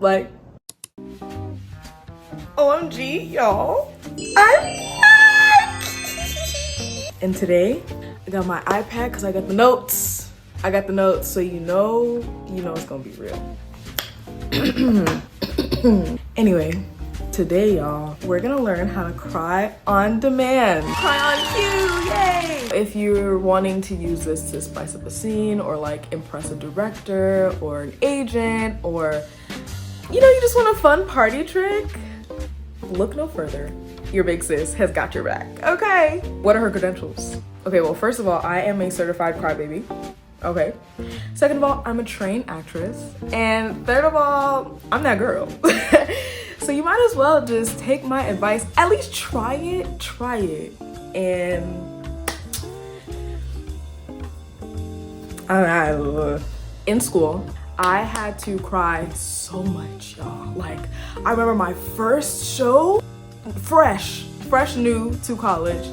Like, OMG, y'all. I'm back! And today, I got my iPad because I got the notes. So you know it's gonna be real. Anyway, today, y'all, we're gonna learn how to cry on demand. Cry on cue, yay! If you're wanting to use this to spice up a scene or like impress a director or an agent, or you just want a fun party trick, look no further. Your big sis has got your back, okay? What are her credentials? Okay, well, first of all, I am a certified crybaby. Okay. Second of all, I'm a trained actress. And third of all, I'm that girl. So you might as well just take my advice. At least try it. And in school, I had to cry so much, y'all. Like, I remember my first show, fresh new to college,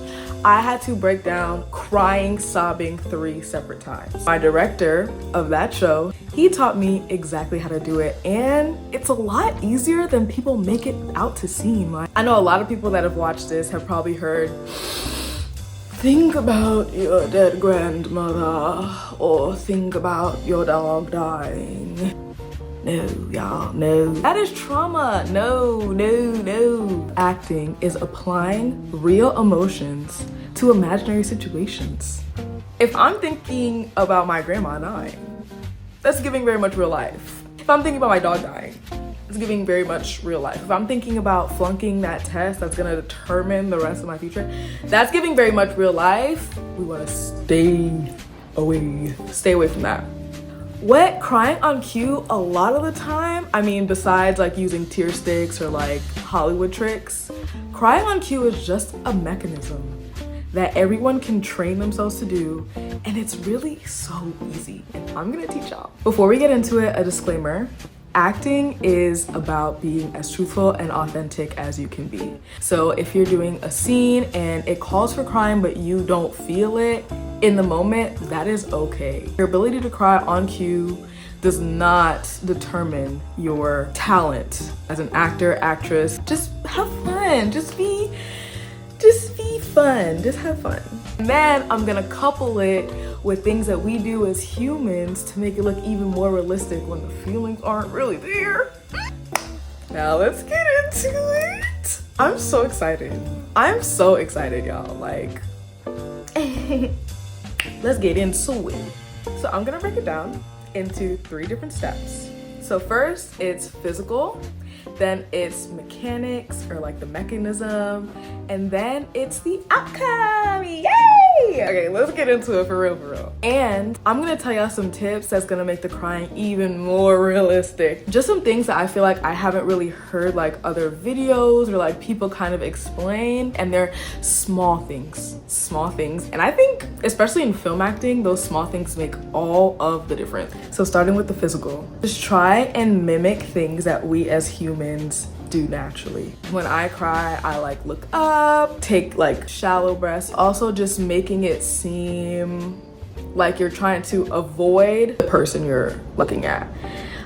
I had to break down crying, sobbing 3 separate times. My director of that show, he taught me exactly how to do it, and it's a lot easier than people make it out to seem. Like, I know a lot of people that have watched this have probably heard, think about your dead grandmother, or think about your dog dying. No, y'all, no. That is trauma. No. Acting is applying real emotions to imaginary situations. If I'm thinking about my grandma dying, that's giving very much real life. If I'm thinking about my dog dying, it's giving very much real life. If I'm thinking about flunking that test that's gonna determine the rest of my future, that's giving very much real life. We wanna stay away from that. What? Crying on cue a lot of the time, I mean, besides like using tear sticks or like Hollywood tricks, crying on cue is just a mechanism that everyone can train themselves to do, and it's really so easy, and I'm gonna teach y'all. Before we get into it, a disclaimer. Acting is about being as truthful and authentic as you can be. So if you're doing a scene and it calls for crying but you don't feel it in the moment, that is okay. Your ability to cry on cue does not determine your talent as an actor, actress. Just have fun. Just be fun. Just have fun. And then I'm gonna couple it with things that we do as humans to make it look even more realistic when the feelings aren't really there. Now let's get into it. I'm so excited, y'all. Like, let's get into it. So I'm gonna break it down into 3 different steps. So first, it's physical, then it's mechanics, or like the mechanism, and then it's the outcome. Yay! Okay, let's get into it for real. And I'm gonna tell y'all some tips that's gonna make the crying even more realistic. Just some things that I feel like I haven't really heard like other videos or like people kind of explain, and they're small things. And I think, especially in film acting, those small things make all of the difference. So starting with the physical, just try and mimic things that we as humans do naturally. When I cry, I like look up, take like shallow breaths. Also just making it seem like you're trying to avoid the person you're looking at.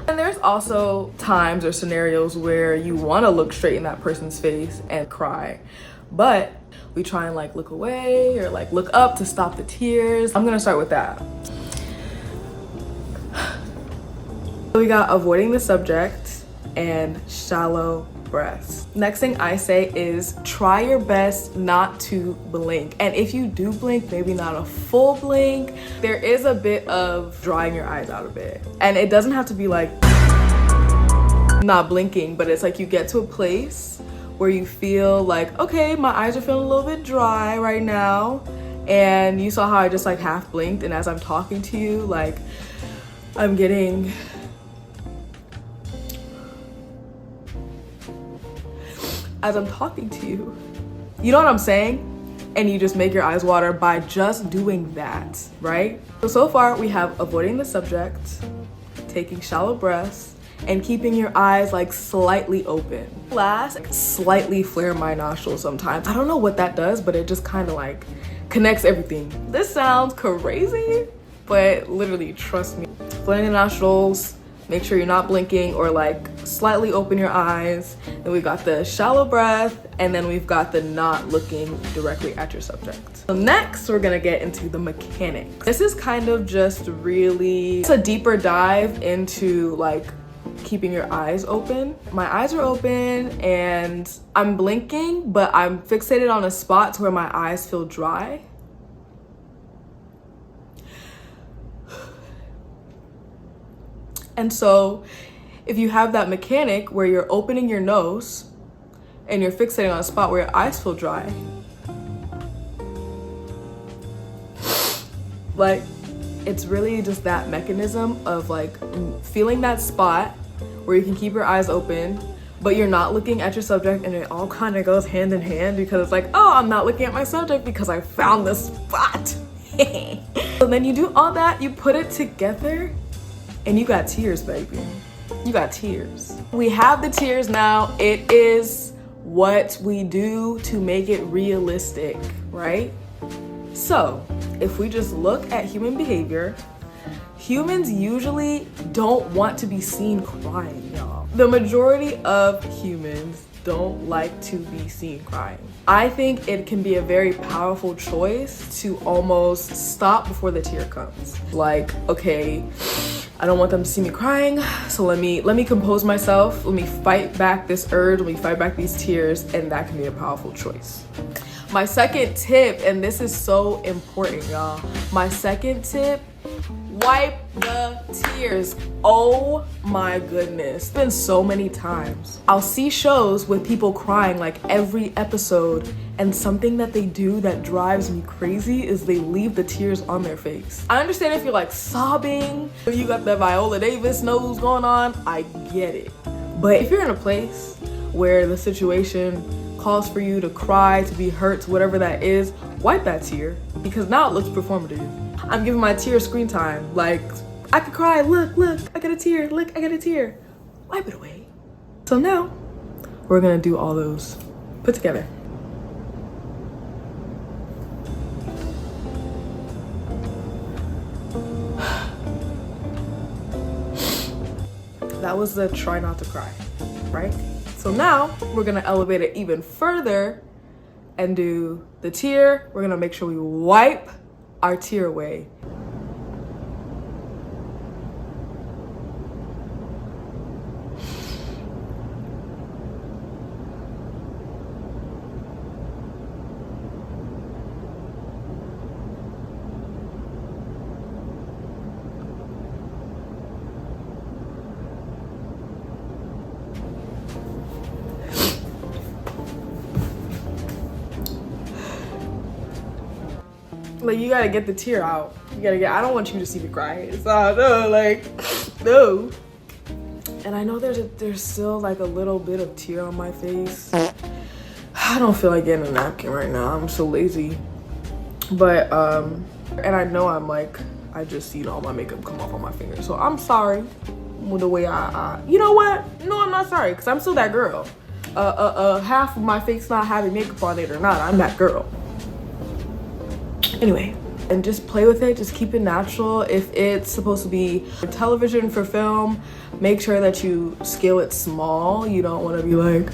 And there's also times or scenarios where you want to look straight in that person's face and cry, but we try and like look away or like look up to stop the tears. I'm gonna start with that. We got avoiding the subject and shallow breaths. Next thing I say is try your best not to blink. And if you do blink, maybe not a full blink. There is a bit of drying your eyes out a bit. And it doesn't have to be like not blinking, but it's like you get to a place where you feel like, okay, my eyes are feeling a little bit dry right now. And you saw how I just like half blinked, and as I'm talking to you, like I'm getting as I'm talking to you. You know what I'm saying? And you just make your eyes water by just doing that, right? So far we have avoiding the subject, taking shallow breaths, and keeping your eyes like slightly open. Last, slightly flare my nostrils sometimes. I don't know what that does, but it just kind of like connects everything. This sounds crazy, but literally trust me. Flaring the nostrils Make sure you're not blinking or like slightly open your eyes. Then we got the shallow breath, and then we've got the not looking directly at your subject. So next, we're gonna get into the mechanics. This is kind of just really, it's a deeper dive into like keeping your eyes open. My eyes are open and I'm blinking, but I'm fixated on a spot to where my eyes feel dry. And so if you have that mechanic where you're opening your nose and you're fixating on a spot where your eyes feel dry, like it's really just that mechanism of like feeling that spot where you can keep your eyes open, but you're not looking at your subject, and it all kind of goes hand in hand because it's like, oh, I'm not looking at my subject because I found the spot. So then you do all that, you put it together, and you got tears, baby. You got tears. We have the tears now. It is what we do to make it realistic, right? So if we just look at human behavior, humans usually don't want to be seen crying, y'all. The majority of humans don't like to be seen crying. I think it can be a very powerful choice to almost stop before the tear comes. Like, okay, I don't want them to see me crying, so let me compose myself, let me fight back this urge, let me fight back these tears, and that can be a powerful choice. My second tip, and this is so important, y'all. My second tip, wipe the tears. Oh my goodness. It's been so many times. I'll see shows with people crying like every episode, and something that they do that drives me crazy is they leave the tears on their face. I understand if you're like sobbing, or you got that Viola Davis nose going on, I get it. But if you're in a place where the situation calls for you to cry, to be hurt, whatever that is, wipe that tear, because now it looks performative. I'm giving my tear screen time. Like, I could cry, look, I got a tear, look, I got a tear. Wipe it away. So now, we're gonna do all those put together. That was the try not to cry, right? So now we're gonna elevate it even further and do the tear. We're gonna make sure we wipe our tear away. Like, you gotta get the tear out. I don't want you to see me cry. So, no, like, no. And I know there's still like a little bit of tear on my face. I don't feel like getting a napkin right now. I'm so lazy. But, and I know I'm like, I just seen all my makeup come off on my fingers. So I'm sorry with the way you know what? No, I'm not sorry, because I'm still that girl. Half of my face not having makeup on it or not, I'm that girl. Anyway, and just play with it, just keep it natural. If it's supposed to be for television, for film, make sure that you scale it small. You don't want to be like,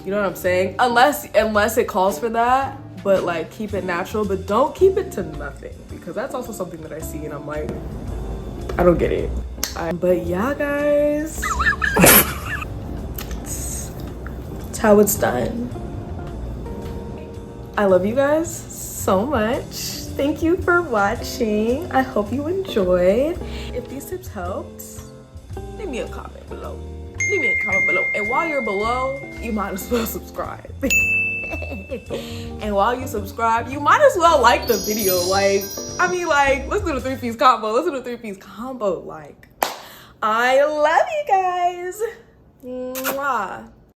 you know what I'm saying? Unless it calls for that, but like keep it natural, but don't keep it to nothing, because that's also something that I see and I'm like, I don't get it. But yeah, guys, that's how it's done. I love you guys so much. Thank you for watching. I hope you enjoyed. If these tips helped, leave me a comment below. Leave me a comment below. And while you're below, you might as well subscribe. And while you subscribe, you might as well like the video. Like, I mean, like, let's do the 3-piece combo. Let's do the 3-piece combo. Like, I love you guys. Mwah.